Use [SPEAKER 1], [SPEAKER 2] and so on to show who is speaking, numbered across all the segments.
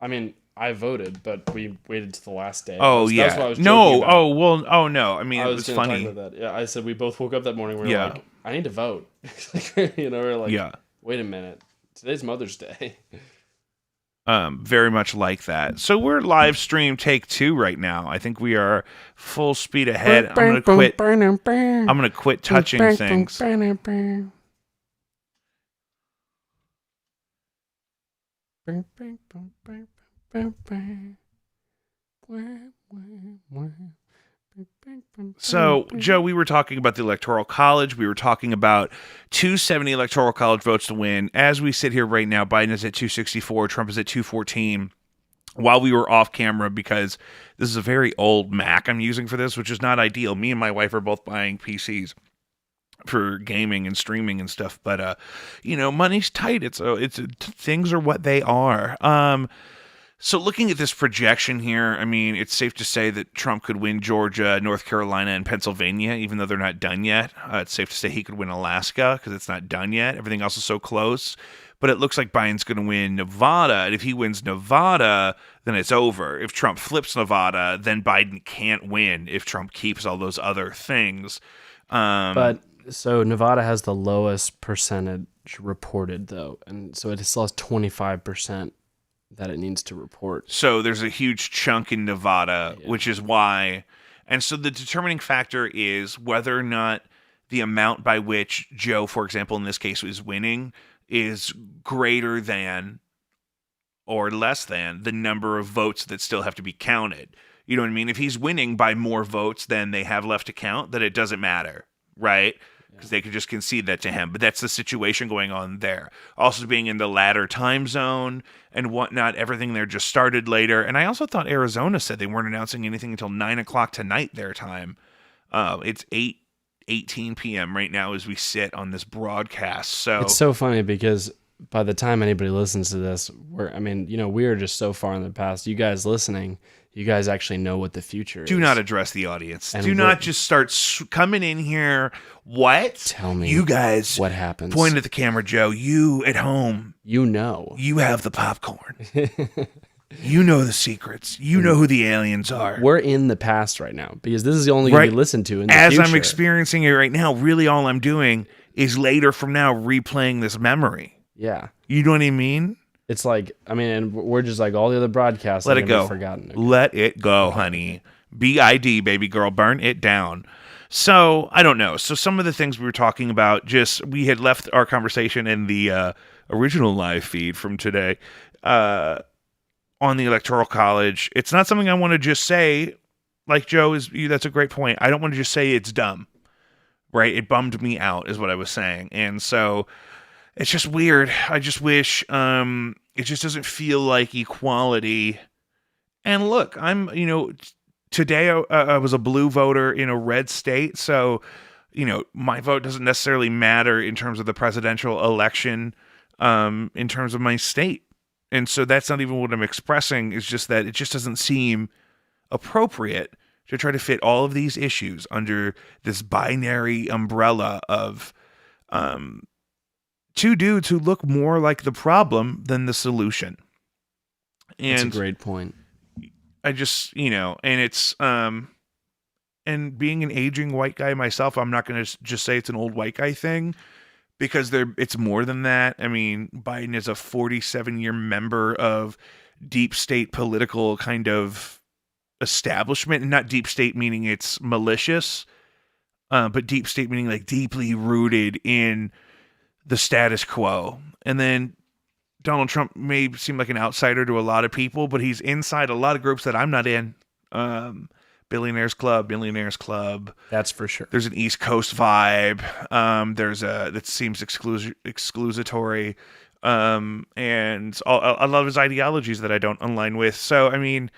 [SPEAKER 1] I mean, I voted, but we waited to the last day.
[SPEAKER 2] Oh
[SPEAKER 1] That's
[SPEAKER 2] yeah.
[SPEAKER 1] what I was joking
[SPEAKER 2] No.
[SPEAKER 1] about.
[SPEAKER 2] Oh well. Oh no. I mean,
[SPEAKER 1] I
[SPEAKER 2] it
[SPEAKER 1] was
[SPEAKER 2] was
[SPEAKER 1] going to talk about
[SPEAKER 2] funny.
[SPEAKER 1] that. Yeah, I said we both woke up that morning. We were
[SPEAKER 2] Yeah.
[SPEAKER 1] like, I need to vote. We're like,
[SPEAKER 2] Yeah.
[SPEAKER 1] wait a minute. Today's Mother's Day.
[SPEAKER 2] Very much like that. So we're live stream take 2 right now. I think we are full speed ahead. I'm gonna quit touching things. So, Joe, we were talking about the Electoral College. We were talking about 270 Electoral College votes to win. As we sit here right now, Biden is at 264, Trump is at 214. While we were off camera, because this is a very old Mac I'm using for this, which is not ideal. Me and my wife are both buying PCs for gaming and streaming and stuff, but money's tight. It's things are what they are. So looking at this projection here, I mean, it's safe to say that Trump could win Georgia, North Carolina, and Pennsylvania, even though they're not done yet. It's safe to say he could win Alaska because it's not done yet. Everything else is so close. But it looks like Biden's going to win Nevada, and if he wins Nevada, then it's over. If Trump flips Nevada, then Biden can't win if Trump keeps all those other things.
[SPEAKER 1] But so Nevada has the lowest percentage reported, though. And so it still has 25% that it needs to report.
[SPEAKER 2] So there's a huge chunk in Nevada,
[SPEAKER 1] Yeah.
[SPEAKER 2] which is why. And so the determining factor is whether or not the amount by which Joe, for example, in this case, is winning is greater than or less than the number of votes that still have to be counted. You know what I mean? If he's winning by more votes than they have left to count, then it doesn't matter, right? Because they could just concede that to him. But that's the situation going on there. Also being in the latter time zone and whatnot, everything there just started later. And I also thought Arizona said they weren't announcing anything until 9 o'clock tonight their time. It's 8:18 p.m. right now as we sit on this broadcast. So
[SPEAKER 1] It's so funny because by the time anybody listens to this, we are just so far in the past. You guys listening, you guys actually know what the future is.
[SPEAKER 2] do not address the audience.
[SPEAKER 1] And
[SPEAKER 2] Do not just start coming in here. What?
[SPEAKER 1] Tell me
[SPEAKER 2] you guys
[SPEAKER 1] what happens.
[SPEAKER 2] Point at the camera, Joe. You at home.
[SPEAKER 1] You know.
[SPEAKER 2] You have the popcorn. You know the secrets. You know who the aliens are.
[SPEAKER 1] We're in the past right now because this is the only going to be listened to in the
[SPEAKER 2] As
[SPEAKER 1] future.
[SPEAKER 2] I'm experiencing it right now, really all I'm doing is later from now replaying this memory.
[SPEAKER 1] Yeah.
[SPEAKER 2] You know what I mean?
[SPEAKER 1] It's like, and we're just like all the other broadcasts.
[SPEAKER 2] Let it go.
[SPEAKER 1] Forgotten. Okay.
[SPEAKER 2] Let it go, honey. BID, baby girl. Burn it down. So, I don't know. So, some of the things we were talking about, we had left our conversation in the original live feed from today on the Electoral College. It's not something I want to just say, like Joe, that's a great point. I don't want to just say it's dumb, right? It bummed me out, is what I was saying. And so, it's just weird. I just wish it just doesn't feel like equality. And look, today I was a blue voter in a red state, so my vote doesn't necessarily matter in terms of the presidential election, in terms of my state. And so that's not even what I'm expressing. It's just that it just doesn't seem appropriate to try to fit all of these issues under this binary umbrella of two dudes who look more like the problem than the solution. And
[SPEAKER 1] that's a great point.
[SPEAKER 2] I just, and it's, and being an aging white guy myself, I'm not going to just say it's an old white guy thing, because it's more than that. I mean, Biden is a 47-year member of deep state political kind of establishment, and not deep state meaning it's malicious, but deep state meaning like deeply rooted in the status quo. And then Donald Trump may seem like an outsider to a lot of people, but he's inside a lot of groups that I'm not in. Billionaires Club.
[SPEAKER 1] That's for sure.
[SPEAKER 2] There's an East Coast vibe. There's that seems exclusatory. And a lot of his ideologies that I don't align with. So, I mean,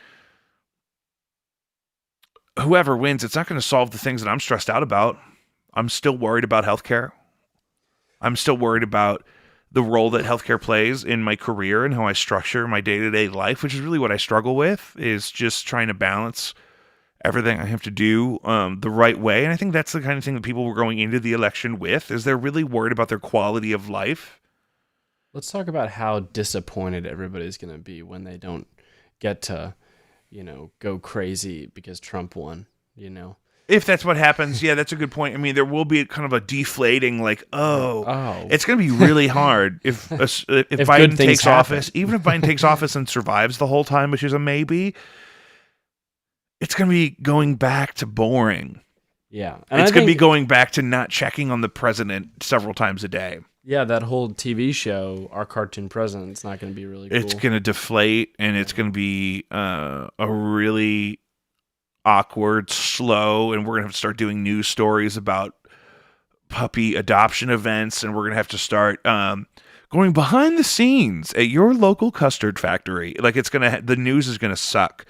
[SPEAKER 2] whoever wins, it's not going to solve the things that I'm stressed out about. I'm still worried about healthcare. I'm still worried about the role that healthcare plays in my career and how I structure my day-to-day life, which is really what I struggle with, is just trying to balance everything I have to do the right way. And I think that's the kind of thing that people were going into the election with, is they're really worried about their quality of life.
[SPEAKER 1] Let's talk about how disappointed everybody's going to be when they don't get to, go crazy because Trump won, you know?
[SPEAKER 2] If that's what happens, yeah, that's a good point. I mean, there will be kind of a deflating, like,
[SPEAKER 1] Like,
[SPEAKER 2] oh,
[SPEAKER 1] oh,
[SPEAKER 2] it's going to be really hard if
[SPEAKER 1] if good
[SPEAKER 2] Biden
[SPEAKER 1] things
[SPEAKER 2] takes office,
[SPEAKER 1] happen.
[SPEAKER 2] even if Biden takes office and survives the whole time, which is a maybe, it's going to be going back to boring.
[SPEAKER 1] Yeah. And
[SPEAKER 2] It's
[SPEAKER 1] I
[SPEAKER 2] going to be
[SPEAKER 1] think,
[SPEAKER 2] going back to not checking on the president several times a day.
[SPEAKER 1] yeah, that whole TV show, Our Cartoon President's not going to be really
[SPEAKER 2] It's
[SPEAKER 1] cool.
[SPEAKER 2] going to deflate, and it's going to be a really awkward, slow, and we're going to have to start doing news stories about puppy adoption events, and we're going to have to start going behind the scenes at your local custard factory. Like the news is going to suck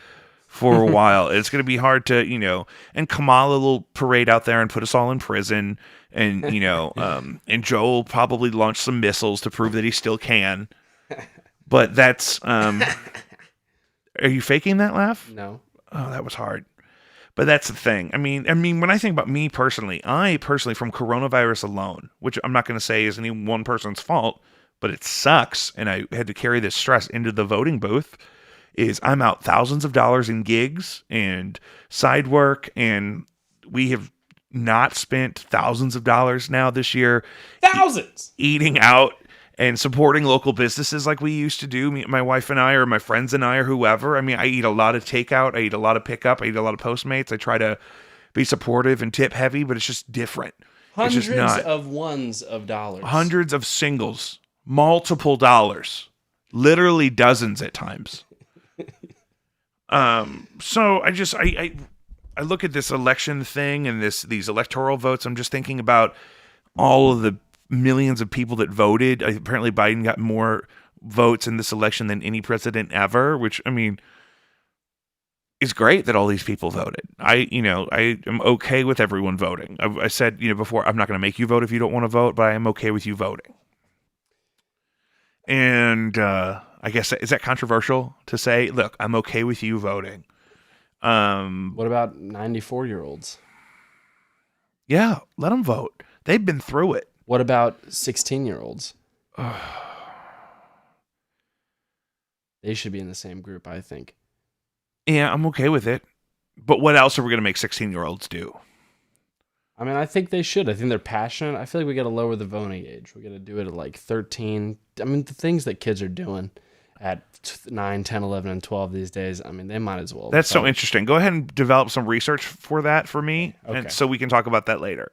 [SPEAKER 2] for a while. It's going to be hard to, and Kamala will parade out there and put us all in prison. And, and Joe will probably launch some missiles to prove that he still can. But that's, are you faking that laugh?
[SPEAKER 1] No.
[SPEAKER 2] Oh, that was hard. But that's the thing. I mean, when I think about me personally, from coronavirus alone, which I'm not going to say is any one person's fault, but it sucks, and I had to carry this stress into the voting booth, is I'm out thousands of dollars in gigs and side work, and we have not spent thousands of dollars now this year
[SPEAKER 1] Thousands!
[SPEAKER 2] eating out and supporting local businesses like we used to do. My wife and I, or my friends and I, or whoever. I mean, I eat a lot of takeout. I eat a lot of pickup. I eat a lot of Postmates. I try to be supportive and tip heavy, but it's just different. It's
[SPEAKER 1] Hundreds
[SPEAKER 2] just not.
[SPEAKER 1] of ones of dollars.
[SPEAKER 2] Hundreds of singles, multiple dollars, literally dozens at times. So I look at this election thing and these electoral votes. I'm just thinking about all of the millions of people that voted. Apparently Biden got more votes in this election than any president ever, which, I mean, is great that all these people voted. I am okay with everyone voting. I said, before, I'm not going to make you vote if you don't want to vote, but I am okay with you voting. And I guess, is that controversial to say? Look, I'm okay with you voting.
[SPEAKER 1] What about 94-year-olds?
[SPEAKER 2] Yeah, let them vote. They've been through it.
[SPEAKER 1] What about 16-year-olds? They should be in the same group, I think.
[SPEAKER 2] Yeah, I'm okay with it. But what else are we going to make 16-year-olds do?
[SPEAKER 1] I mean, I think they should. I think they're passionate. I feel like we got to lower the voting age. We got to do it at like 13. I mean, the things that kids are doing at 9, 10, 11, and 12 these days, I mean, they might as well.
[SPEAKER 2] That's so interesting. Go ahead and develop some research for that for me,
[SPEAKER 1] Okay.
[SPEAKER 2] and so we can talk about that later.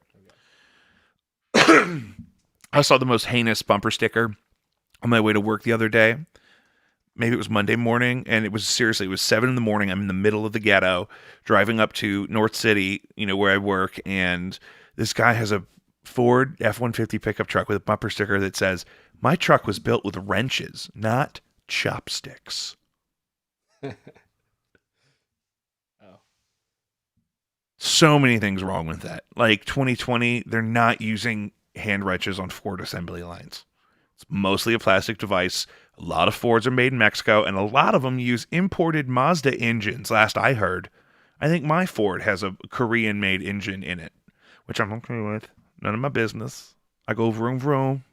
[SPEAKER 2] I saw the most heinous bumper sticker on my way to work the other day. Maybe it was Monday morning, and it was 7 a.m. I'm in the middle of the ghetto, driving up to North City, where I work, and this guy has a Ford F-150 pickup truck with a bumper sticker that says, "My truck was built with wrenches, not chopsticks."
[SPEAKER 1] Oh.
[SPEAKER 2] So many things wrong with that. Like 2020, they're not using hand wrenches on Ford assembly lines. It's mostly a plastic device. A lot of Fords are made in Mexico, and a lot of them use imported Mazda engines, last I heard. I think my Ford has a Korean-made engine in it, which I'm okay with. None of my business. I go vroom vroom.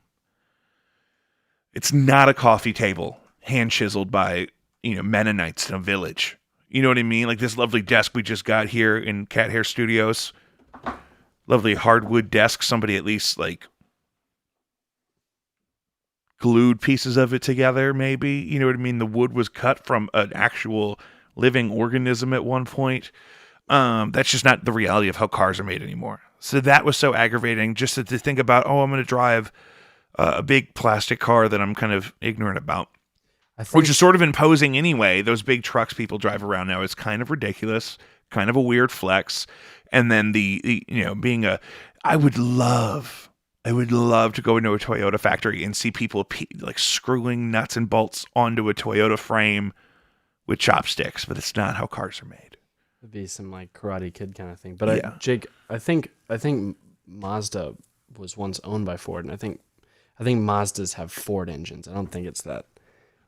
[SPEAKER 2] It's not a coffee table, hand-chiseled by, Mennonites in a village. You know what I mean? Like this lovely desk we just got here in Cat Hair Studios. Lovely hardwood desk. Somebody at least, glued pieces of it together, maybe. You know what I mean? The wood was cut from an actual living organism at one point. That's just not the reality of how cars are made anymore. So that was so aggravating, just to think about, I'm going to drive a big plastic car that I'm kind of ignorant about. Which is sort of imposing anyway. Those big trucks people drive around now is kind of ridiculous, kind of a weird flex. And then being I would love to go into a Toyota factory and see people screwing nuts and bolts onto a Toyota frame with chopsticks, but it's not how cars are made.
[SPEAKER 1] It'd be some Karate Kid kind of thing. But Jake, I think Mazda was once owned by Ford, and I think Mazdas have Ford engines. I don't think it's that.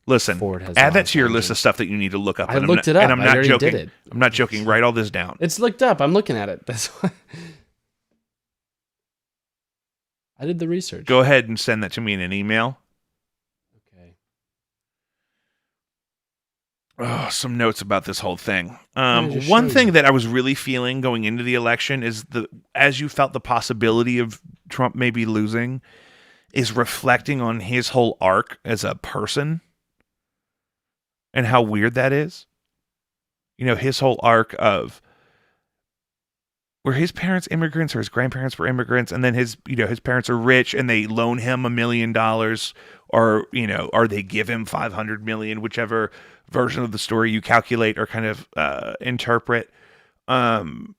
[SPEAKER 2] Listen, add that to your list of stuff that you need to look up.
[SPEAKER 1] I looked it up.
[SPEAKER 2] And I'm not joking.
[SPEAKER 1] Did it.
[SPEAKER 2] I'm not joking. Write all this down.
[SPEAKER 1] It's looked up. I'm looking at it. That's why. I did the research.
[SPEAKER 2] Go ahead and send that to me in an email. some notes about this whole thing.
[SPEAKER 1] Yeah, just
[SPEAKER 2] One
[SPEAKER 1] show
[SPEAKER 2] thing
[SPEAKER 1] you.
[SPEAKER 2] that I was really feeling going into the election is as you felt the possibility of Trump maybe losing, is reflecting on his whole arc as a person and how weird that is. His whole arc of were his parents immigrants or his grandparents were immigrants, and then his parents are rich and they loan him $1 million, or they give him 500 million, whichever version of the story you calculate or kind of interpret. And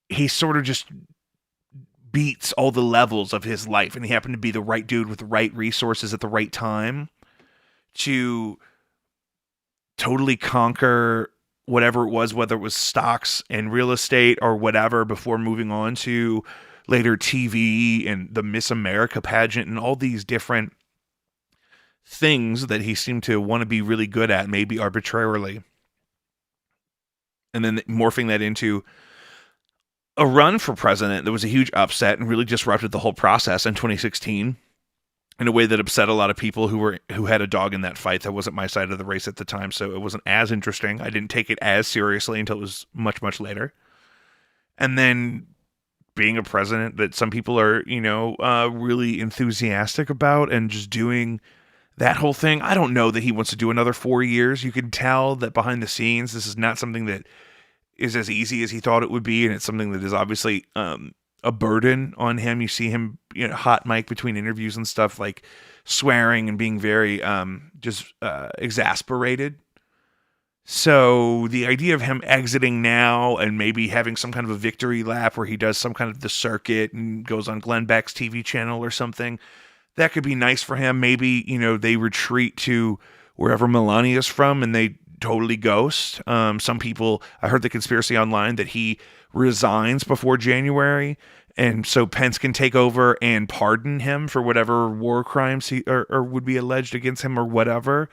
[SPEAKER 2] he sort of just beats all the levels of his life, and he happened to be the right dude with the right resources at the right time to totally conquer whatever it was, whether it was stocks and real estate or whatever, before moving on to later TV and the Miss America pageant and all these different things that he seemed to want to be really good at, maybe arbitrarily. And then morphing that into a run for president that was a huge upset and really disrupted the whole process in 2016 in a way that upset a lot of people who had a dog in that fight. That wasn't my side of the race at the time, so it wasn't as interesting. I didn't take it as seriously until it was much, much later. And then being a president that some people are, really enthusiastic about, and just doing that whole thing. I don't know that he wants to do another 4 years. You can tell that behind the scenes, this is not something that is as easy as he thought it would be, and it's something that is obviously a burden on him. You see him, hot mic between interviews and stuff, like swearing and being very just exasperated. So the idea of him exiting now and maybe having some kind of a victory lap where he does some kind of the circuit and goes on Glenn Beck's TV channel or something, that could be nice for him. Maybe, they retreat to wherever Melania's from and they totally ghost. Some people, I heard the conspiracy online that he resigns before January, and so Pence can take over and pardon him for whatever war crimes he or would be alleged against him or whatever.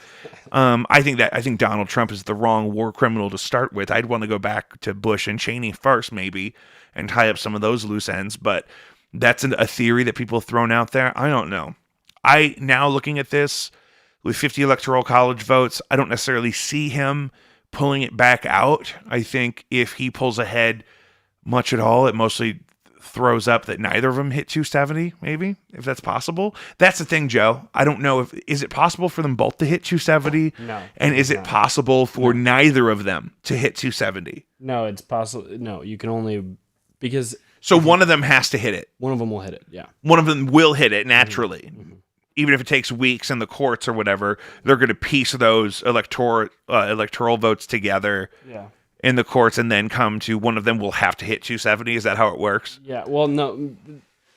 [SPEAKER 2] I think Donald Trump is the wrong war criminal to start with. I'd want to go back to Bush and Cheney first, maybe, and tie up some of those loose ends. But that's a theory that people have thrown out there. I don't know. Now looking at this with 50 Electoral College votes, I don't necessarily see him pulling it back out. I think if he pulls ahead much at all, it mostly throws up that neither of them hit 270, maybe, if that's possible. That's the thing, Joe. I don't know is it possible for them both to hit 270?
[SPEAKER 1] No.
[SPEAKER 2] And is it
[SPEAKER 1] not.
[SPEAKER 2] possible for neither of them to hit 270?
[SPEAKER 1] No, it's possible. No, you can only because
[SPEAKER 2] So one of them has to hit it.
[SPEAKER 1] one of them will hit it. Yeah.
[SPEAKER 2] One of them will hit it naturally. Mm-hmm. Even if it takes weeks in the courts or whatever, they're going to piece those electoral votes together.
[SPEAKER 1] Yeah.
[SPEAKER 2] In the courts, and then come to one of them will have to hit 270. Is that how it works?
[SPEAKER 1] Yeah. Well, no,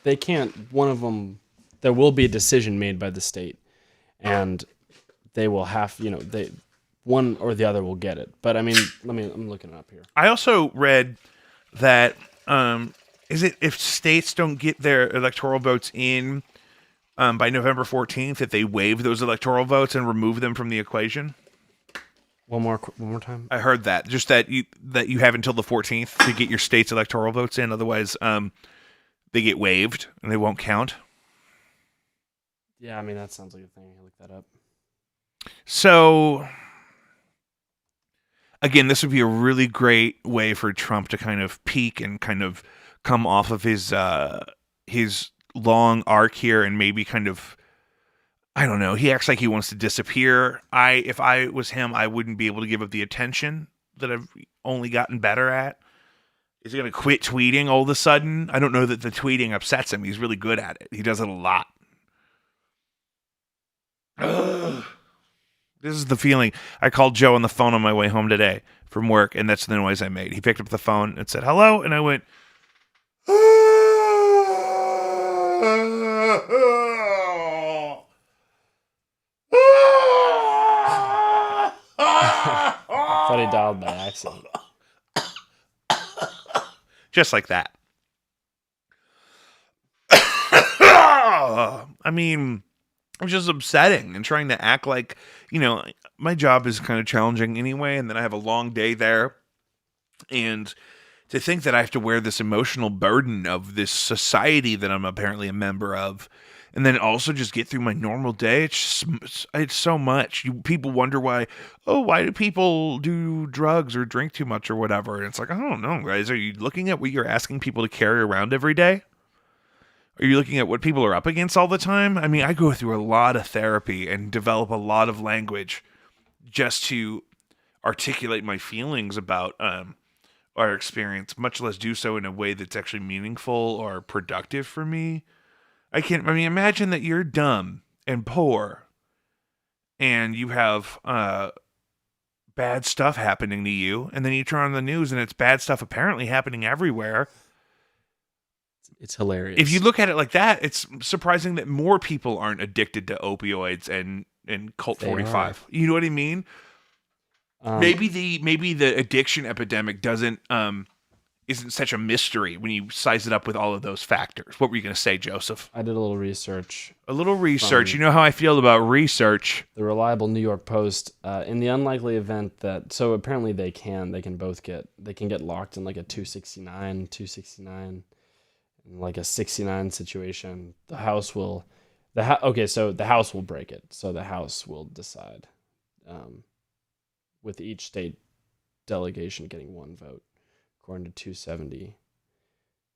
[SPEAKER 1] they can't. One of them, there will be a decision made by the state, and they will have. They one or the other will get it. But I mean, I'm looking it up here.
[SPEAKER 2] I also read that is it if states don't get their electoral votes in by November 14th, that they waive those electoral votes and remove them from the equation?
[SPEAKER 1] One more time.
[SPEAKER 2] I heard that. Just that you have until the 14th to get your state's electoral votes in. Otherwise, they get waived and they won't count.
[SPEAKER 1] Yeah, I mean that sounds like a thing. I look that up.
[SPEAKER 2] So, again, this would be a really great way for Trump to kind of peak and kind of come off of his long arc here and maybe kind of, I don't know. He acts like he wants to disappear. If I was him, I wouldn't be able to give up the attention that I've only gotten better at. Is he going to quit tweeting all of a sudden? I don't know that the tweeting upsets him. He's really good at it. He does it a lot. Ugh. This is the feeling. I called Joe on the phone on my way home today from work, and that's the noise I made. He picked up the phone and said, hello, and I went,
[SPEAKER 1] I thought he dialed by accident.
[SPEAKER 2] just like that. I mean, it was just upsetting and trying to act like, my job is kind of challenging anyway, and then I have a long day there. And to think that I have to wear this emotional burden of this society that I'm apparently a member of and then also just get through my normal day. It's so much. People wonder why do people do drugs or drink too much or whatever? And it's like, I don't know, guys. Are you looking at what you're asking people to carry around every day? Are you looking at what people are up against all the time? I mean, I go through a lot of therapy and develop a lot of language just to articulate my feelings about our experience, much less do so in a way that's actually meaningful or productive for me. Imagine that you're dumb and poor and you have bad stuff happening to you, and then you turn on the news and it's bad stuff apparently happening everywhere.
[SPEAKER 1] It's hilarious.
[SPEAKER 2] If you look at it like that, it's surprising that more people aren't addicted to opioids and Cult 45. You know what I mean? Maybe the addiction epidemic isn't such a mystery when you size it up with all of those factors. What were you going to say, Joseph?
[SPEAKER 1] I did a little research.
[SPEAKER 2] You know how I feel about research.
[SPEAKER 1] The reliable New York Post, in the unlikely event that, so apparently they can both get locked in like a 269, in like a 69 situation. The House will break it. So the House will decide, with each state delegation getting one vote, according to 270.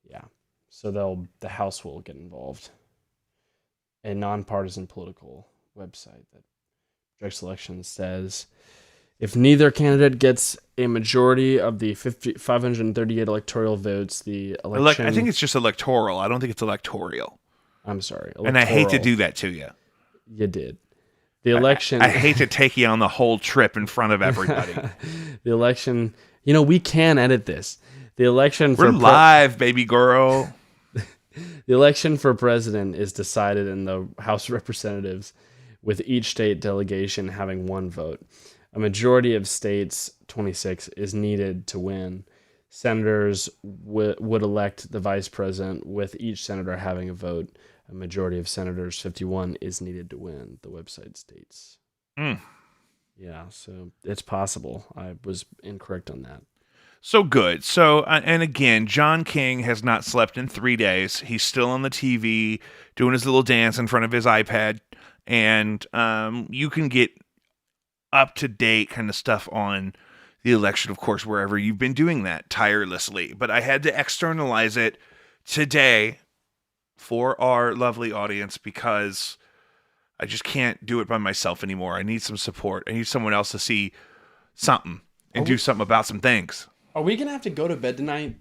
[SPEAKER 1] Yeah. So the House will get involved. A nonpartisan political website that projects elections says if neither candidate gets a majority of the 538 electoral votes, the election...
[SPEAKER 2] I think it's just electoral. I don't think it's electoral.
[SPEAKER 1] I'm sorry.
[SPEAKER 2] And I hate to do that to you.
[SPEAKER 1] You did. The election...
[SPEAKER 2] I hate to take you on the whole trip in front of everybody.
[SPEAKER 1] The election... we can edit this. The election
[SPEAKER 2] We're live, baby girl.
[SPEAKER 1] The election for president is decided in the House of Representatives, with each state delegation having one vote. A majority of states, 26, is needed to win. Senators would elect the vice president, with each senator having a vote. A majority of senators, 51, is needed to win, the website states. Yeah, so it's possible. I was incorrect on that.
[SPEAKER 2] So good. So, and again, John King has not slept in 3 days. He's still on the TV doing his little dance in front of his iPad. And you can get up-to-date kind of stuff on the election, of course, wherever you've been doing that tirelessly. But I had to externalize it today for our lovely audience because I just can't do it by myself anymore. I need some support. I need someone else to see something and do something about some things.
[SPEAKER 1] Are we going to have to go to bed tonight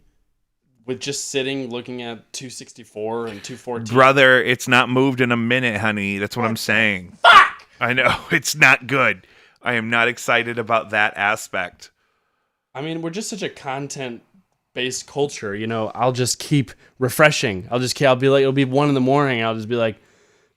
[SPEAKER 1] with just sitting looking at 264 and 214?
[SPEAKER 2] Brother, it's not moved in a minute, honey. That's what I'm saying.
[SPEAKER 1] Fuck!
[SPEAKER 2] I know. It's not good. I am not excited about that aspect.
[SPEAKER 1] I mean, we're just such a content-based culture. I'll just keep refreshing. I'll be like, it'll be 1 a.m. I'll just be like,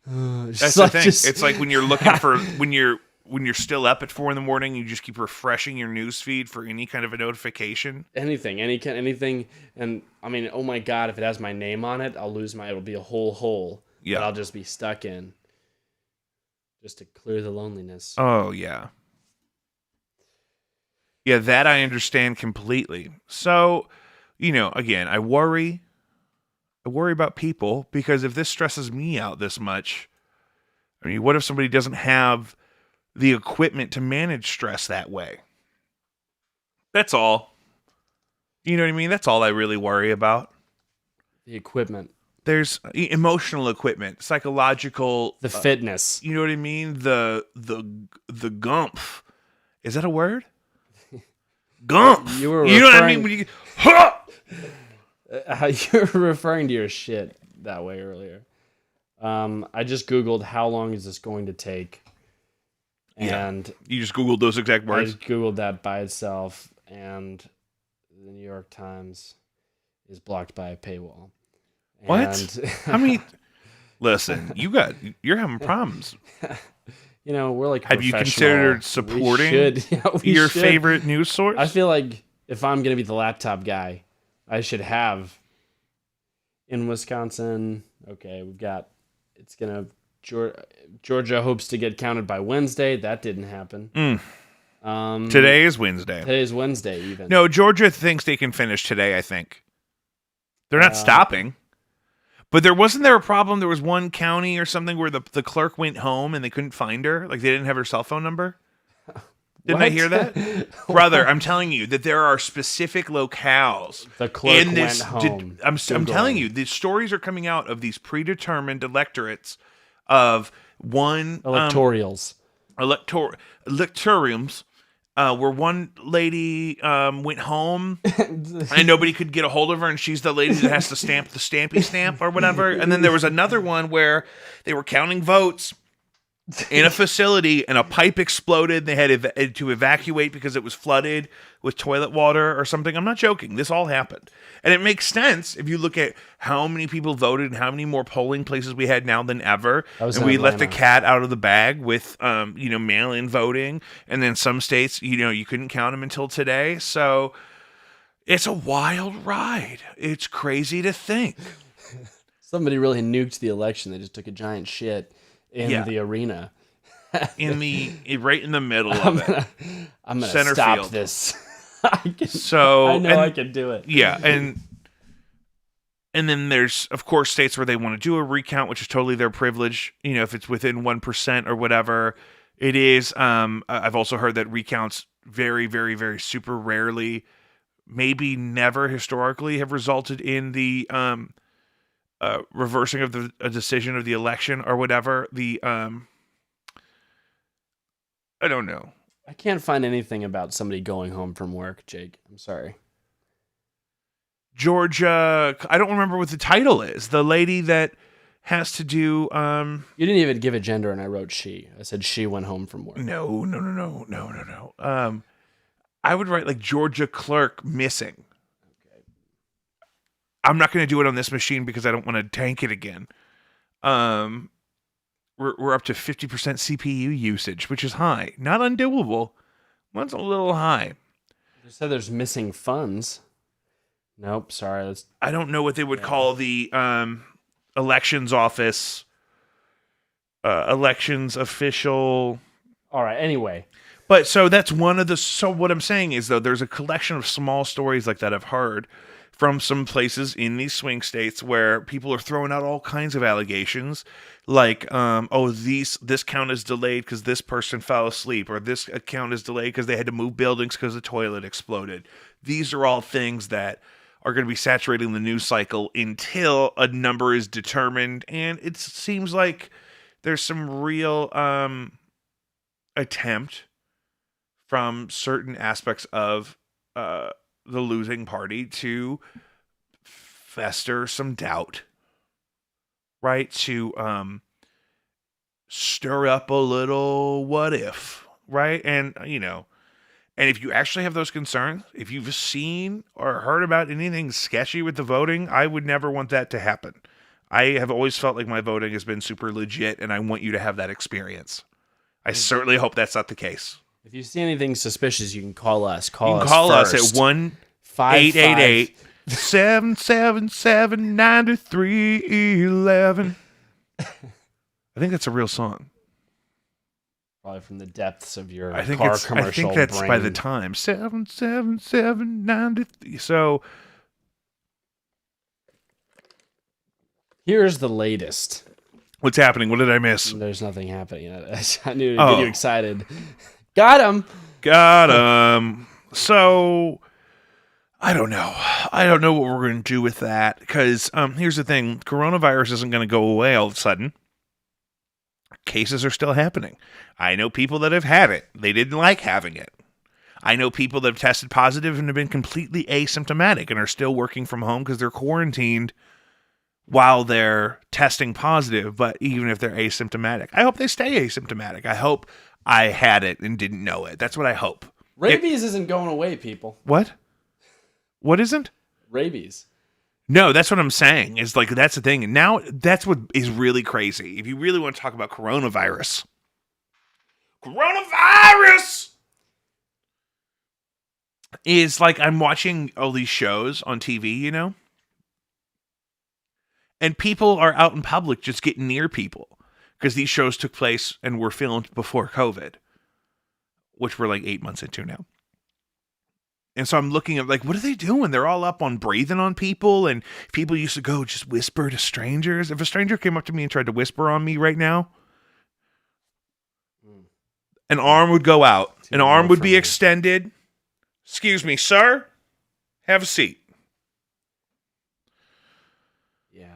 [SPEAKER 2] that's the thing. It's like when you're looking for, when you're still up at 4 a.m, you just keep refreshing your news feed for any kind of a notification.
[SPEAKER 1] Anything. And I mean, oh my God, if it has my name on it, it'll be a whole hole that I'll just be stuck in. Just to clear the loneliness.
[SPEAKER 2] Oh, yeah. Yeah, that I understand completely. So, again, I worry about people because if this stresses me out this much, I mean, what if somebody doesn't have the equipment to manage stress that way? That's all. You know what I mean? That's all I really worry about.
[SPEAKER 1] The equipment.
[SPEAKER 2] There's emotional equipment, psychological,
[SPEAKER 1] the fitness.
[SPEAKER 2] You know what I mean? The gumph. Is that a word? Gumph. You know what I mean? When you
[SPEAKER 1] were referring to your shit that way earlier. I just Googled how long is this going to take, and
[SPEAKER 2] you just Googled those exact words.
[SPEAKER 1] I just Googled that by itself, and the New York Times is blocked by a paywall.
[SPEAKER 2] What? I mean, listen, you're having problems.
[SPEAKER 1] We're like
[SPEAKER 2] have you considered supporting your favorite news source?
[SPEAKER 1] I feel like if I'm going to be the laptop guy, I should have in Wisconsin. Okay, Georgia hopes to get counted by Wednesday. That didn't happen.
[SPEAKER 2] Today is Wednesday.
[SPEAKER 1] Today's Wednesday even.
[SPEAKER 2] No, Georgia thinks they can finish today, I think. They're not stopping. But there a problem? There was one county or something where the clerk went home and they couldn't find her. Like they didn't have her cell phone number. Didn't I
[SPEAKER 1] What?
[SPEAKER 2] hear that? Brother, I'm telling you that there are specific locales
[SPEAKER 1] The clerk
[SPEAKER 2] in this.
[SPEAKER 1] went home.
[SPEAKER 2] I'm telling
[SPEAKER 1] Googling.
[SPEAKER 2] you, the stories are coming out of these predetermined electorates of one
[SPEAKER 1] Electorials.
[SPEAKER 2] electorums where one lady went home and nobody could get a hold of her, and she's the lady that has to stamp the stampy stamp or whatever. And then there was another one where they were counting votes in a facility and a pipe exploded. They had to evacuate because it was flooded with toilet water or something. I'm not joking. This all happened. And it makes sense if you look at how many people voted and how many more polling places we had now than ever.
[SPEAKER 1] was
[SPEAKER 2] And
[SPEAKER 1] in
[SPEAKER 2] we let the
[SPEAKER 1] Atlanta.
[SPEAKER 2] cat out of the bag with, mail-in voting. And then some states, you couldn't count them until today. So it's a wild ride. It's crazy to think.
[SPEAKER 1] Somebody really nuked the election. They just took a giant shit in the arena.
[SPEAKER 2] Right in the middle of it.
[SPEAKER 1] I'm gonna
[SPEAKER 2] Center
[SPEAKER 1] stop
[SPEAKER 2] field.
[SPEAKER 1] this.
[SPEAKER 2] So
[SPEAKER 1] I know I can do it.
[SPEAKER 2] Yeah, and then there's of course states where they want to do a recount, which is totally their privilege. If it's within 1% or whatever, it is. I've also heard that recounts very, very, very super rarely, maybe never historically, have resulted in the reversing of a decision of the election or whatever. I don't know.
[SPEAKER 1] I can't find anything about somebody going home from work, Jake. I'm sorry.
[SPEAKER 2] Georgia, I don't remember what the title is. The lady that has to do.
[SPEAKER 1] You didn't even give a gender, and I wrote she. I said she went home from work.
[SPEAKER 2] No. I would write like Georgia clerk missing.
[SPEAKER 1] Okay.
[SPEAKER 2] I'm not going to do it on this machine because I don't want to tank it again. We're up to 50% CPU usage, which is high. Not undoable. One's a little high.
[SPEAKER 1] They said there's missing funds. Nope, sorry.
[SPEAKER 2] I don't know what they would call the elections office, elections official.
[SPEAKER 1] All right, anyway.
[SPEAKER 2] But so that's one of the. So what I'm saying is, though, there's a collection of small stories like that I've heard from some places in these swing states where people are throwing out all kinds of allegations, like, this count is delayed because this person fell asleep, or this account is delayed because they had to move buildings because the toilet exploded. These are all things that are going to be saturating the news cycle until a number is determined, and it seems like there's some real attempt from certain aspects of the losing party to fester some doubt, right? To stir up a little what if, right? And, and if you actually have those concerns, if you've seen or heard about anything sketchy with the voting, I would never want that to happen. I have always felt like my voting has been super legit, and I want you to have that experience. I certainly hope that's not the case.
[SPEAKER 1] If you see anything suspicious, you can call us.
[SPEAKER 2] You can call us at 1-888-777-9311. I think that's a real song.
[SPEAKER 1] Probably from the depths of your
[SPEAKER 2] I think
[SPEAKER 1] commercial
[SPEAKER 2] that's
[SPEAKER 1] brain.
[SPEAKER 2] by the time. 777-93. So
[SPEAKER 1] Here's the latest.
[SPEAKER 2] what's happening? What did I miss?
[SPEAKER 1] There's nothing happening yet. I knew to get you excited. Got him.
[SPEAKER 2] Got him. So I don't know. I don't know what we're going to do with that because here's the thing. Coronavirus isn't going to go away all of a sudden. Cases are still happening. I know people that have had it. They didn't like having it. I know people that have tested positive and have been completely asymptomatic and are still working from home because they're quarantined while they're testing positive, but even if they're asymptomatic. I hope they stay asymptomatic. I hope I had it and didn't know it. That's what I hope.
[SPEAKER 1] Rabies isn't going away, people.
[SPEAKER 2] What? What isn't?
[SPEAKER 1] Rabies.
[SPEAKER 2] No, that's what I'm saying. Is like that's the thing. And now that's what is really crazy. If you really want to talk about coronavirus. Coronavirus is like I'm watching all these shows on TV, and people are out in public just getting near people because these shows took place and were filmed before COVID, which we're like 8 months into now. And so I'm looking at, like, what are they doing? They're all up on breathing on people, and people used to go just whisper to strangers. If a stranger came up to me and tried to whisper on me right now,
[SPEAKER 1] Mm.
[SPEAKER 2] an arm would go out.
[SPEAKER 1] Too
[SPEAKER 2] An arm
[SPEAKER 1] low
[SPEAKER 2] would
[SPEAKER 1] for
[SPEAKER 2] be
[SPEAKER 1] me.
[SPEAKER 2] extended. Excuse me, sir. Have a seat.
[SPEAKER 1] Yeah.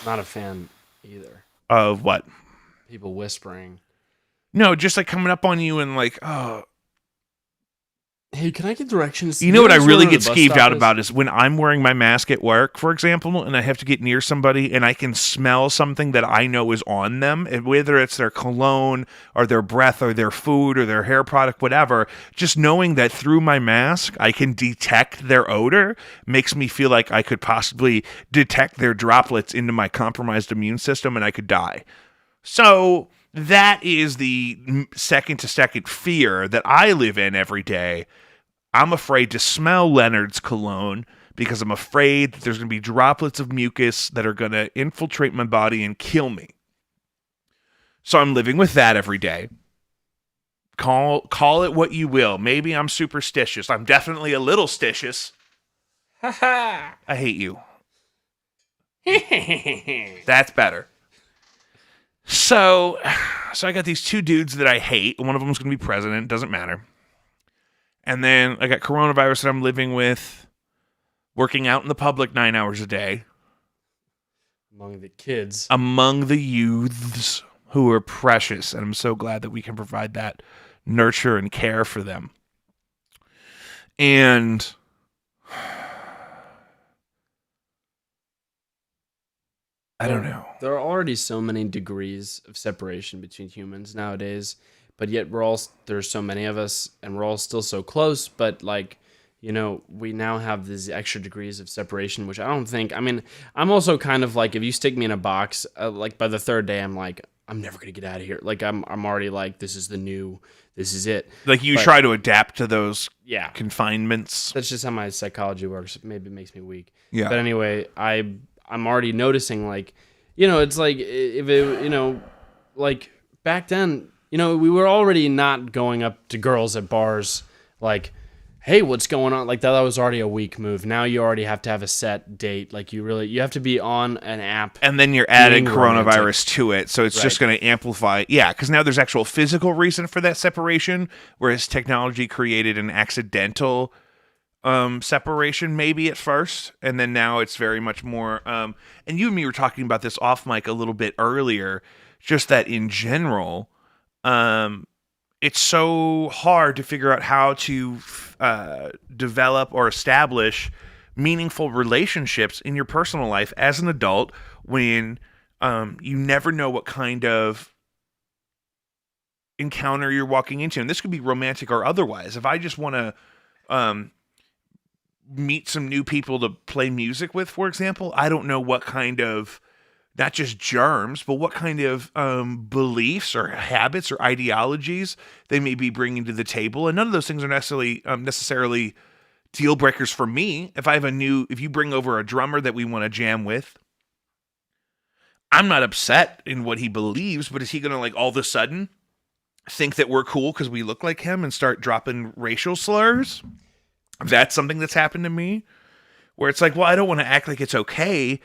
[SPEAKER 1] Not a fan either.
[SPEAKER 2] Of what?
[SPEAKER 1] People whispering.
[SPEAKER 2] No, just like coming up on you and like, oh.
[SPEAKER 1] Hey, can I get directions?
[SPEAKER 2] You know what I
[SPEAKER 1] where
[SPEAKER 2] really
[SPEAKER 1] the
[SPEAKER 2] get
[SPEAKER 1] bus
[SPEAKER 2] skeeved
[SPEAKER 1] stop
[SPEAKER 2] out
[SPEAKER 1] is?
[SPEAKER 2] about is when I'm wearing my mask at work, for example, and I have to get near somebody and I can smell something that I know is on them, and whether it's their cologne or their breath or their food or their hair product, whatever, just knowing that through my mask I can detect their odor makes me feel like I could possibly detect their droplets into my compromised immune system and I could die. So that is the second to second fear that I live in every day. I'm afraid to smell Leonard's cologne because I'm afraid that there's going to be droplets of mucus that are going to infiltrate my body and kill me. So I'm living with that every day. Call it what you will. Maybe I'm superstitious. I'm definitely a little stitious. I hate you. That's better. So I got these two dudes that I hate. One of them is going to be president. Doesn't matter. And then I got coronavirus that I'm living with, working out in the public 9 hours a day.
[SPEAKER 1] Among the kids.
[SPEAKER 2] Among the youths who are precious. And I'm so glad that we can provide that nurture and care for them. And I don't know.
[SPEAKER 1] There are already so many degrees of separation between humans nowadays, but yet there's so many of us and we're all still so close, but like, we now have these extra degrees of separation, which I don't think, I'm also kind of like, if you stick me in a box, like by the third day, I'm like, I'm never going to get out of here. Like I'm already like, this is it.
[SPEAKER 2] Like you
[SPEAKER 1] But
[SPEAKER 2] try to adapt to those
[SPEAKER 1] yeah,
[SPEAKER 2] confinements.
[SPEAKER 1] that's just how my psychology works. Maybe it makes me weak.
[SPEAKER 2] Yeah.
[SPEAKER 1] But anyway, I'm already noticing like, it's like if it, like back then, we were already not going up to girls at bars like, hey, what's going on? Like that was already a weak move. Now you already have to have a set date. Like you have to be on an app.
[SPEAKER 2] And then you're adding
[SPEAKER 1] being
[SPEAKER 2] coronavirus
[SPEAKER 1] romantic.
[SPEAKER 2] to it. So it's just going to amplify. Yeah, because now there's actual physical reason for that separation, whereas technology created an accidental separation maybe at first. And then now it's very much more. And you and me were talking about this off mic a little bit earlier, just that in general, it's so hard to figure out how to develop or establish meaningful relationships in your personal life as an adult when you never know what kind of encounter you're walking into. And this could be romantic or otherwise. If I just want to meet some new people to play music with, for example, I don't know what kind of, not just germs, but what kind of beliefs or habits or ideologies they may be bringing to the table. And none of those things are necessarily deal breakers for me. If you bring over a drummer that we want to jam with, I'm not upset in what he believes, but is he going to like all of a sudden think that we're cool because we look like him and start dropping racial slurs? That's something that's happened to me where it's like, well, I don't want to act like it's okay.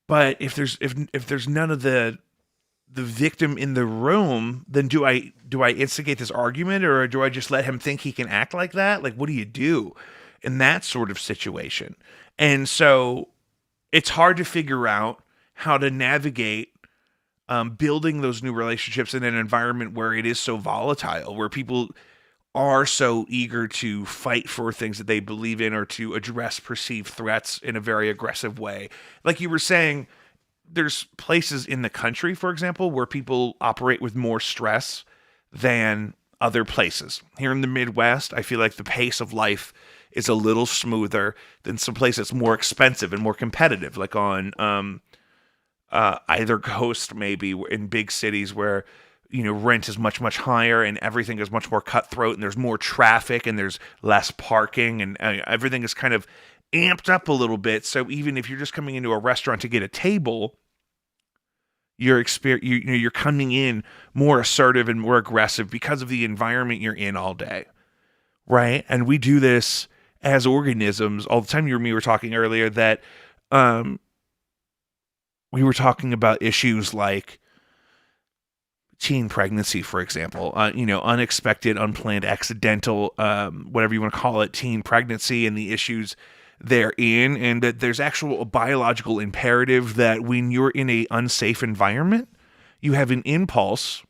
[SPEAKER 2] But if there's none of the victim in the room, then do I instigate this argument, or do I just let him think he can act like that? Like, what do you do in that sort of situation? And so it's hard to figure out how to navigate building those new relationships in an environment where it is so volatile, where people are so eager to fight for things that they believe in or to address perceived threats in a very aggressive way. Like you were saying, there's places in the country, for example, where people operate with more stress than other places. Here in the Midwest, I feel like the pace of life is a little smoother than some place that's more expensive and more competitive, like on either coast, maybe in big cities where rent is much, much higher and everything is much more cutthroat and there's more traffic and there's less parking and everything is kind of amped up a little bit. So even if you're just coming into a restaurant to get a table, you're coming in more assertive and more aggressive because of the environment you're in all day. Right? And we do this as organisms all the time. You and me were talking earlier that we were talking about issues like teen pregnancy, for example, unexpected, unplanned, accidental, whatever you want to call it, teen pregnancy and the issues therein, and that there's actual biological imperative that when you're in a unsafe environment, you have an impulse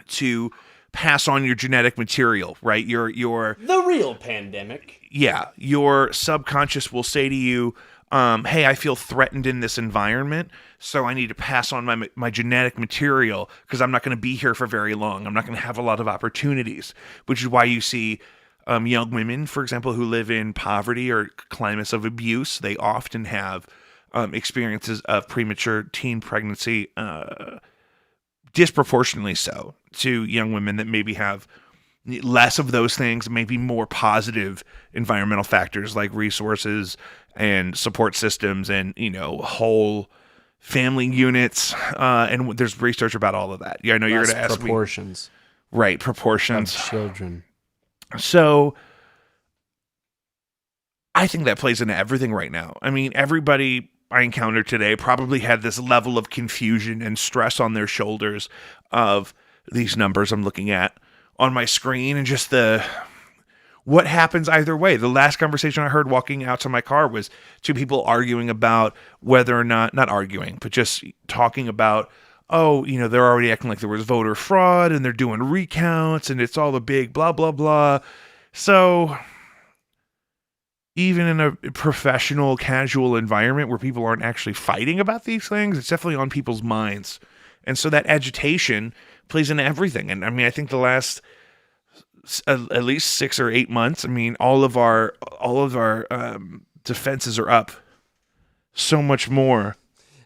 [SPEAKER 2] to pass on your genetic material, right?
[SPEAKER 1] The real pandemic.
[SPEAKER 2] Yeah, your subconscious will say to you, hey, I feel threatened in this environment, so I need to pass on my genetic material because I'm not going to be here for very long. I'm not going to have a lot of opportunities, which is why you see young women, for example, who live in poverty or climates of abuse. They often have experiences of premature teen pregnancy, disproportionately so to young women that maybe have less of those things, maybe more positive environmental factors like resources and support systems and, whole family units. And there's research about all of that. Yeah, I know you're going to ask
[SPEAKER 1] proportions.
[SPEAKER 2] Me. Right, proportions.
[SPEAKER 1] Of children.
[SPEAKER 2] So I think that plays into everything right now. I mean, everybody I encountered today probably had this level of confusion and stress on their shoulders of these numbers I'm looking at on my screen and just what happens either way. The last conversation I heard walking out to my car was two people arguing about whether or not arguing, but just talking about, they're already acting like there was voter fraud and they're doing recounts and it's all a big blah, blah, blah. So even in a professional, casual environment where people aren't actually fighting about these things, it's definitely on people's minds. And so that agitation plays into everything. And I mean, I think the last at least 6 or 8 months, I mean, all of our defenses are up so much more.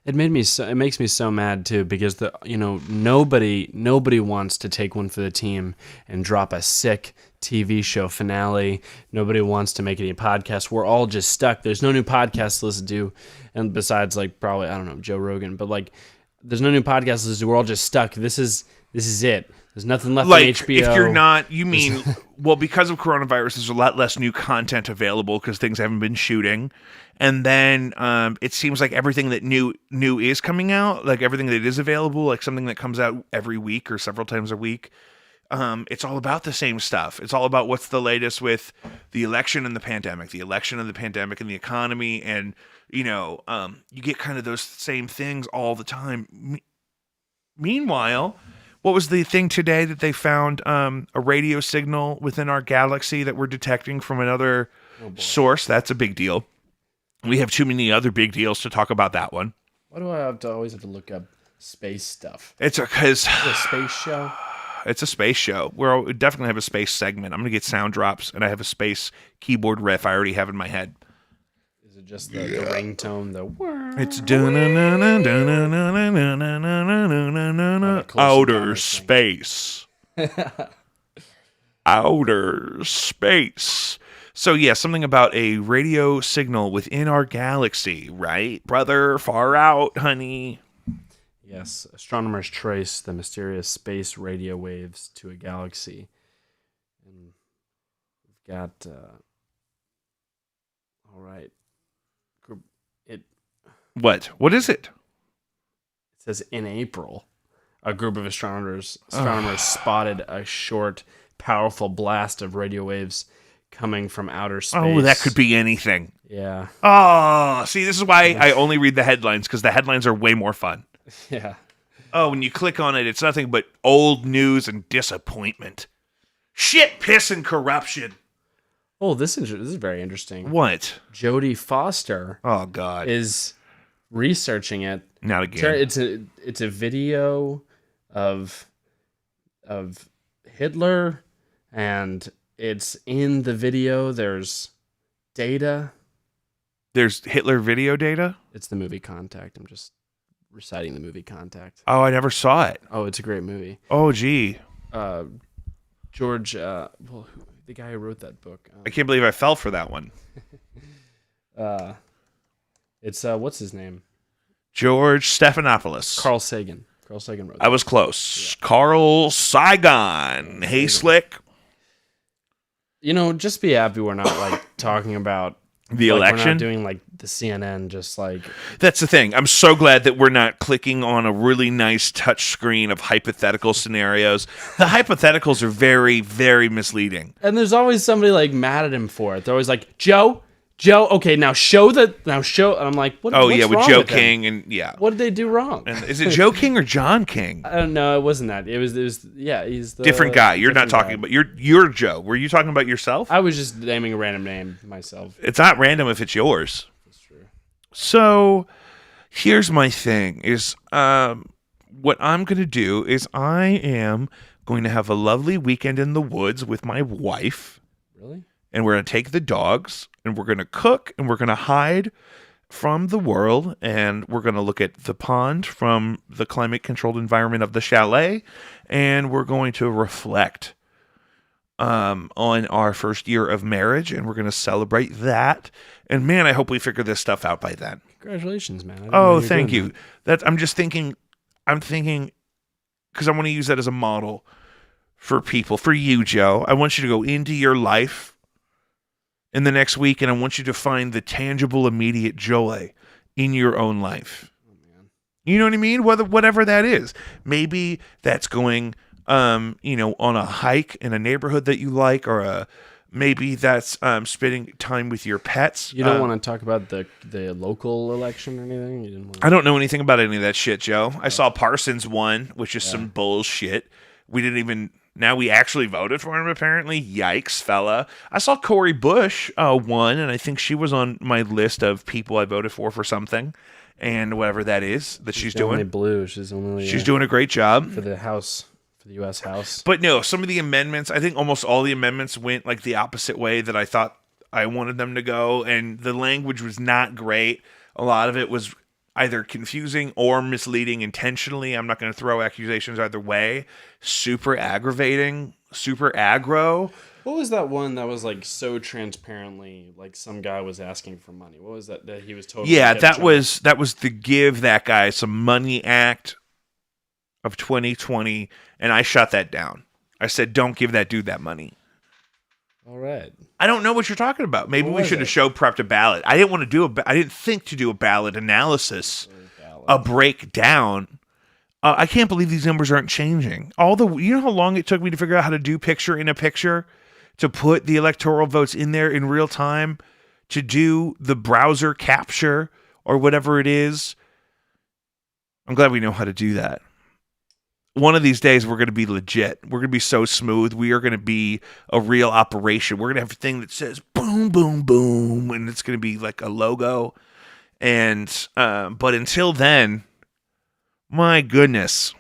[SPEAKER 1] It makes me so mad too, because nobody wants to take one for the team and drop a sick TV show finale. Nobody wants to make any podcasts. We're all just stuck. There's no new podcasts to listen to, and besides, like, probably, I don't know, Joe Rogan, but like, there's no new podcasts to listen to. We're all just stuck. This is it. There's nothing left on HBO.
[SPEAKER 2] If you're not, you mean, well, because of coronavirus, there's a lot less new content available because things haven't been shooting. And then it seems like everything that new is coming out, like everything that is available, like something that comes out every week or several times a week, it's all about the same stuff. It's all about what's the latest with the election and the pandemic and the economy. And, you get kind of those same things all the time. Meanwhile, what was the thing today that they found a radio signal within our galaxy that we're detecting from another source? That's a big deal. We have too many other big deals to talk about that one.
[SPEAKER 1] Why do I always have to look up space stuff?
[SPEAKER 2] It's a
[SPEAKER 1] space show.
[SPEAKER 2] It's a space show. We definitely have a space segment. I'm gonna get sound drops, and I have a space keyboard riff I already have in my head.
[SPEAKER 1] Is it just the ringtone?
[SPEAKER 2] It's outer space. Outer space. So yeah, something about a radio signal within our galaxy, right, brother? Far out, honey.
[SPEAKER 1] Yes, astronomers trace the mysterious space radio waves to a galaxy, and we've got. All right.
[SPEAKER 2] What is it?
[SPEAKER 1] It says in April, a group of astronomers spotted a short, powerful blast of radio waves coming from outer space.
[SPEAKER 2] Oh, that could be anything.
[SPEAKER 1] Yeah.
[SPEAKER 2] Oh, see, this is why I only read the headlines, because the headlines are way more fun.
[SPEAKER 1] Yeah.
[SPEAKER 2] Oh, when you click on it, it's nothing but old news and disappointment. Shit, piss, and corruption.
[SPEAKER 1] Oh, this is very interesting.
[SPEAKER 2] What?
[SPEAKER 1] Jodie Foster.
[SPEAKER 2] Oh, God.
[SPEAKER 1] Is researching it.
[SPEAKER 2] Not again.
[SPEAKER 1] It's a video of Hitler, and it's in the video. There's data.
[SPEAKER 2] There's Hitler video data?
[SPEAKER 1] It's the movie Contact. I'm just reciting the movie Contact.
[SPEAKER 2] Oh, I never saw it.
[SPEAKER 1] Oh, it's a great movie.
[SPEAKER 2] Oh, gee.
[SPEAKER 1] George, the guy who wrote that book.
[SPEAKER 2] I can't believe I fell for that one.
[SPEAKER 1] It's what's his name?
[SPEAKER 2] George Stephanopoulos.
[SPEAKER 1] Carl Sagan. Carl Sagan wrote that.
[SPEAKER 2] I was close. Yeah. Carl Sagan. Hey, Slick.
[SPEAKER 1] Just be happy we're not like talking about
[SPEAKER 2] The
[SPEAKER 1] like we're not
[SPEAKER 2] election.
[SPEAKER 1] doing like the CNN. Just like
[SPEAKER 2] That's the thing. I'm so glad that we're not clicking on a really nice touch screen of hypothetical scenarios. The hypotheticals are very, very misleading.
[SPEAKER 1] and there's always somebody like mad at him for it. They're always like Joe. Okay, now show. And I'm like, what?
[SPEAKER 2] Oh
[SPEAKER 1] what's
[SPEAKER 2] yeah, with
[SPEAKER 1] wrong
[SPEAKER 2] Joe
[SPEAKER 1] with him?
[SPEAKER 2] King and yeah.
[SPEAKER 1] What did they do wrong?
[SPEAKER 2] And is it Joe King or John King?
[SPEAKER 1] I don't know. It wasn't that. It was. Yeah, he's the
[SPEAKER 2] Different guy. You're not
[SPEAKER 1] different
[SPEAKER 2] talking
[SPEAKER 1] guy.
[SPEAKER 2] about you're Joe. Were you talking about yourself?
[SPEAKER 1] I was just naming a random name myself.
[SPEAKER 2] It's not random if it's yours.
[SPEAKER 1] That's true.
[SPEAKER 2] So here's my thing: is what I'm gonna do is I am going to have a lovely weekend in the woods with my wife.
[SPEAKER 1] Really?
[SPEAKER 2] And we're going to take the dogs and we're going to cook and we're going to hide from the world and we're going to look at the pond from the climate controlled environment of the chalet and we're going to reflect on our first year of marriage and we're going to celebrate that. And man, I hope we figure this stuff out by then.
[SPEAKER 1] Congratulations, man. I didn't know
[SPEAKER 2] Oh,
[SPEAKER 1] were
[SPEAKER 2] thank
[SPEAKER 1] doing
[SPEAKER 2] you. I'm thinking because I want to use that as a model for people, for you, Joe. I want you to go into your life in the next week, and I want you to find the tangible, immediate joy in your own life.
[SPEAKER 1] Oh, man.
[SPEAKER 2] You know what I mean? Whatever that is. Maybe that's going, on a hike in a neighborhood that you like, or maybe that's spending time with your pets.
[SPEAKER 1] You don't want to talk about the local election or anything? You didn't want
[SPEAKER 2] I don't know anything about any of that shit, Joe. I saw Parsons won, which is some bullshit. We didn't even. Now we actually voted for him, apparently. Yikes, fella. I saw Cori Bush won, and I think she was on my list of people I voted for something, and whatever that is that she's
[SPEAKER 1] only
[SPEAKER 2] doing.
[SPEAKER 1] blue. She's only
[SPEAKER 2] She's doing a great job.
[SPEAKER 1] for the House, for the U.S. House.
[SPEAKER 2] But no, some of the amendments, I think almost all the amendments went like the opposite way that I thought I wanted them to go, and the language was not great. A lot of it was either confusing or misleading intentionally. I'm not going to throw accusations either way. Super aggravating, super aggro.
[SPEAKER 1] What was that one that was like so transparently like some guy was asking for money? What was that he was totally
[SPEAKER 2] Yeah,
[SPEAKER 1] hip
[SPEAKER 2] that
[SPEAKER 1] Trump?
[SPEAKER 2] was the Give That Guy Some Money Act of 2020, and I shut that down. I said, don't give that dude that money.
[SPEAKER 1] All right.
[SPEAKER 2] I don't know what you're talking about. Maybe
[SPEAKER 1] What
[SPEAKER 2] we
[SPEAKER 1] was
[SPEAKER 2] should have
[SPEAKER 1] it?
[SPEAKER 2] show prepped a ballot. I didn't want to I didn't think to do a ballot analysis, a breakdown. I can't believe these numbers aren't changing. You know how long it took me to figure out how to do picture in a picture, to put the electoral votes in there in real time, to do the browser capture or whatever it is. I'm glad we know how to do that. One of these days, we're going to be legit. We're going to be so smooth. We are going to be a real operation. We're going to have a thing that says boom, boom, boom, and it's going to be like a logo. And but until then, my goodness.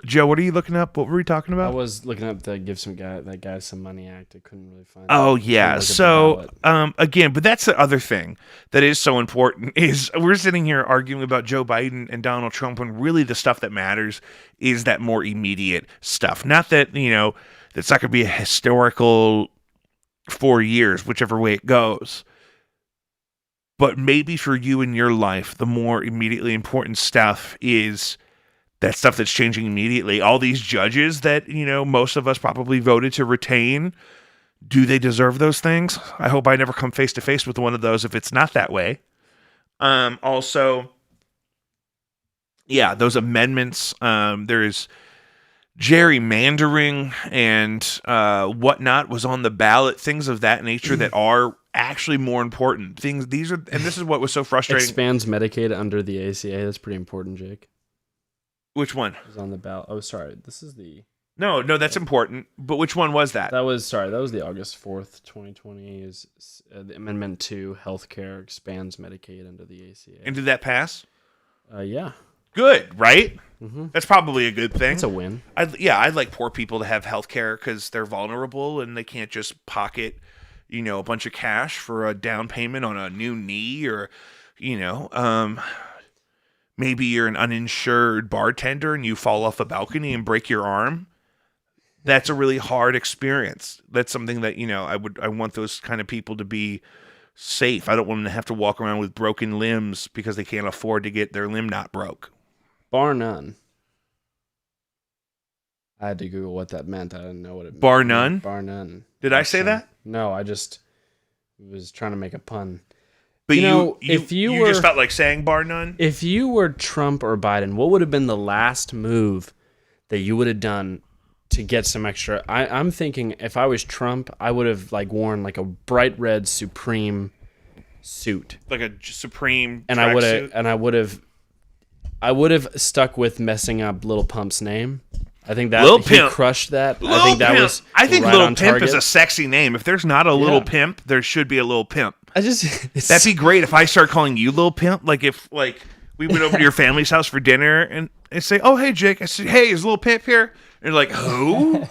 [SPEAKER 2] Joe, what are you looking up? What were we talking
[SPEAKER 1] I
[SPEAKER 2] about?
[SPEAKER 1] was looking up the give that guy some money act. I couldn't really find.
[SPEAKER 2] Oh
[SPEAKER 1] it.
[SPEAKER 2] yeah.
[SPEAKER 1] Look at the
[SPEAKER 2] So
[SPEAKER 1] ballot.
[SPEAKER 2] again, but that's the other thing that is so important is we're sitting here arguing about Joe Biden and Donald Trump when really the stuff that matters is that more immediate stuff. Not that, that's not going to be a historical 4 years, whichever way it goes. But maybe for you in your life, the more immediately important stuff is that stuff that's changing immediately. All these judges that, most of us probably voted to retain, do they deserve those things? I hope I never come face to face with one of those if it's not that way. Also, yeah, those amendments, there's gerrymandering and whatnot was on the ballot, things of that nature that are actually more important. And this is what was so frustrating.
[SPEAKER 1] Expands Medicaid under the ACA. That's pretty important, Jake.
[SPEAKER 2] Which one?
[SPEAKER 1] It was on the ballot. Oh, sorry. This is the.
[SPEAKER 2] No, that's important. But which one was that?
[SPEAKER 1] That was the August 4th, 2020. Is the Amendment 2, healthcare expands Medicaid under the ACA.
[SPEAKER 2] And did that pass?
[SPEAKER 1] Yeah.
[SPEAKER 2] Good, right?
[SPEAKER 1] Mm-hmm.
[SPEAKER 2] That's probably a good thing.
[SPEAKER 1] It's a win.
[SPEAKER 2] I'd like poor people to have health care because they're vulnerable and they can't just pocket, a bunch of cash for a down payment on a new knee or, maybe you're an uninsured bartender and you fall off a balcony and break your arm. That's a really hard experience. That's something that, I want those kind of people to be safe. I don't want them to have to walk around with broken limbs because they can't afford to get their limb not broke.
[SPEAKER 1] Bar none. I had to Google what that meant. I didn't know what it meant.
[SPEAKER 2] Bar none?
[SPEAKER 1] Bar none.
[SPEAKER 2] Did I say that?
[SPEAKER 1] No, I just was trying to make a pun.
[SPEAKER 2] But
[SPEAKER 1] if you
[SPEAKER 2] you
[SPEAKER 1] were,
[SPEAKER 2] just felt like saying bar none?
[SPEAKER 1] If you were Trump or Biden, what would have been the last move that you would have done to get some extra? I'm thinking if I was Trump, I would have like worn like a bright red Supreme suit,
[SPEAKER 2] Like a Supreme
[SPEAKER 1] and
[SPEAKER 2] tracksuit?
[SPEAKER 1] I would have stuck with messing up Lil Pump's name. I think that
[SPEAKER 2] Lil
[SPEAKER 1] he
[SPEAKER 2] Pimp.
[SPEAKER 1] crushed that.
[SPEAKER 2] Lil
[SPEAKER 1] I think that
[SPEAKER 2] Pimp.
[SPEAKER 1] was
[SPEAKER 2] I think
[SPEAKER 1] right
[SPEAKER 2] Lil
[SPEAKER 1] on
[SPEAKER 2] Pimp
[SPEAKER 1] target.
[SPEAKER 2] is a sexy name. If there's not a Little
[SPEAKER 1] Yeah.
[SPEAKER 2] Pimp, there should be a Lil Pimp.
[SPEAKER 1] It's,
[SPEAKER 2] That'd be great if I start calling you Lil Pimp. Like if we went over to your family's house for dinner and they say, "Oh, hey Jake," I said, "Hey, is Lil Pimp here?" And they're like, "Who?"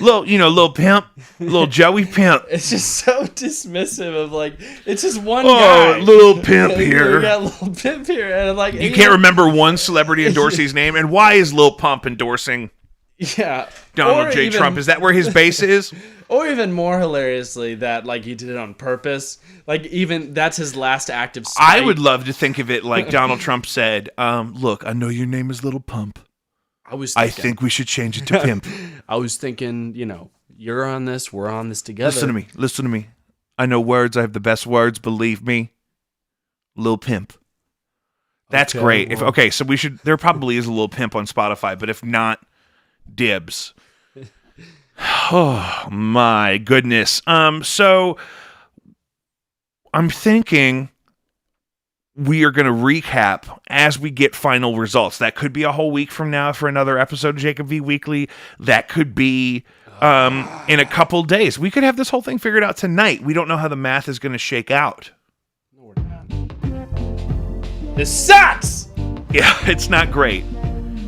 [SPEAKER 2] Lil Pimp, Lil Joey Pimp.
[SPEAKER 1] It's just so dismissive of like it's just one
[SPEAKER 2] Oh,
[SPEAKER 1] guy.
[SPEAKER 2] Lil Pimp here.
[SPEAKER 1] We got Lil Pimp here, and like
[SPEAKER 2] You can't remember one celebrity endorsing his name, and why is Lil Pump endorsing
[SPEAKER 1] Yeah,
[SPEAKER 2] Donald
[SPEAKER 1] Or
[SPEAKER 2] J.
[SPEAKER 1] even-
[SPEAKER 2] Trump? Is that where his base is?
[SPEAKER 1] Or even more hilariously, that like he did it on purpose. Like even that's his last act of spite.
[SPEAKER 2] I would love to think of it like Donald Trump said, "Look, I know your name is Little Pump. I think we should change it to Pimp.
[SPEAKER 1] I was thinking, you're on this, we're on this together.
[SPEAKER 2] Listen to me. I know words. I have the best words. Believe me, Lil Pimp. That's
[SPEAKER 1] Okay,
[SPEAKER 2] great.
[SPEAKER 1] well.
[SPEAKER 2] So we should. There probably is a Lil Pimp on Spotify, but if not, dibs. Oh my goodness. So I'm thinking we are going to recap as we get final results. That could be a whole week from now for another episode of Jacob V Weekly. That could be in a couple days. We could have this whole thing figured out tonight. We don't know how the math is going to shake out.
[SPEAKER 1] No, we're not. This sucks!
[SPEAKER 2] Yeah, it's not great.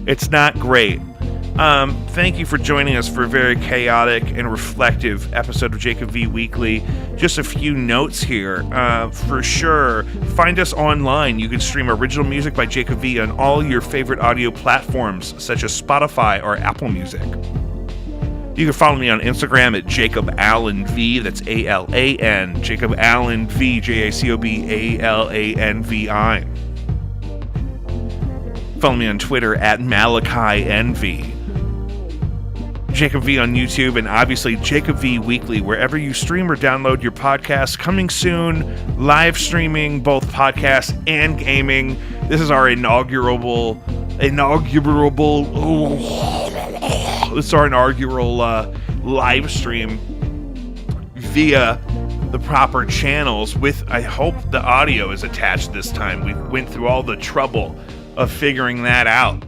[SPEAKER 2] It's not great. Thank you for joining us for a very chaotic and reflective episode of Jacob V Weekly. Just a few notes here. For sure, find us online. You can stream original music by Jacob V on all your favorite audio platforms, such as Spotify or Apple Music. You can follow me on Instagram at Jacob Allen V. That's ALAN. Jacob Allen V. JACOBALANVI. Follow me on Twitter at MalachiNV. Jacob V on YouTube, and obviously Jacob V Weekly, wherever you stream or download your podcasts. Coming soon, live streaming both podcasts and gaming. This is our inaugural live stream via the proper channels with, I hope the audio is attached this time. We went through all the trouble of figuring that out.